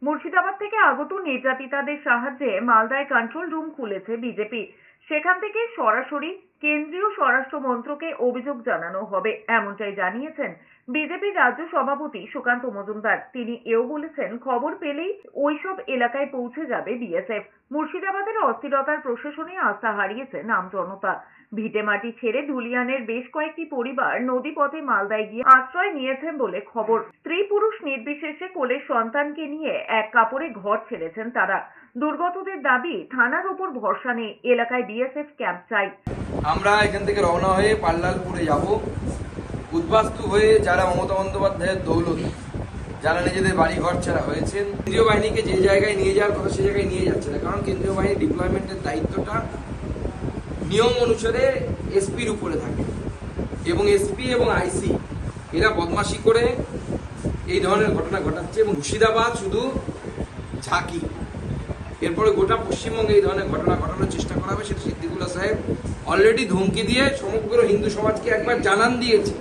মুর্শিদাবাদ থেকে আগত নির্যাতিতাদের সাহায্যে মালদায় কন্ট্রোল রুম খুলেছে বিজেপি। সেখান থেকে সরাসরি কেন্দ্রীয় স্বরাষ্ট্র মন্ত্রকে অভিযোগ জানানো হবে, এমনটাই জানিয়েছেন বিজেপির রাজ্য সভাপতি সুকান্ত মজুমদার। তিনি এও বলেছেন, খবর পেলেই ওইসব এলাকায় পৌঁছে যাবে বিএসএফ। মুর্শিদাবাদের অস্থিরতার প্রশাসনে আস্থা হারিয়েছে নাম জনতা। ভিটেমাটি ছেড়ে ধুলিয়ানের বেশ কয়েকটি পরিবার নদীপথে মালদায় গিয়ে আশ্রয় নিয়েছেন বলে খবর। স্ত্রী পুরুষ নির্বিশেষে কোলের সন্তানকে নিয়ে এক কাপড়ে ঘর ছেড়েছেন তারা। দুর্গতদের দাবি, থানার উপর ভরসা নেই, এলাকায় বিএসএফ ক্যাম্প চাই। আমরা এখান থেকে রওনা হয়ে পাল্লালপুরে যাব। উদ্বাস্তু হয়ে যারা মমতা বন্দ্যোপাধ্যায়ের দৌলত, যারা নিজেদের বাড়ি ঘর ছাড়া হয়েছেন, কেন্দ্রীয় বাহিনীকে যে জায়গায় নিয়ে যাওয়ার কথা সে জায়গায় নিয়ে যাচ্ছে না। কারণ কেন্দ্রীয় বাহিনীর ডিপ্লয়মেন্টের দায়িত্বটা নিয়ম অনুসারে এসপির উপরে থাকে, এবং এসপি এবং আইসি এরা বদমাশি করে এই ধরনের ঘটনা ঘটাচ্ছে। এবং মুর্শিদাবাদ শুধু ঝাঁকি, এরপরে গোটা পশ্চিমবঙ্গে এই ধরনের ঘটনা ঘটানোর চেষ্টা করা হবে। সেটা সিদ্দিকুল্লাহ সাহেব অলরেডি ধমকি দিয়ে সমগ্র হিন্দু সমাজকে একবার জানান দিয়েছে।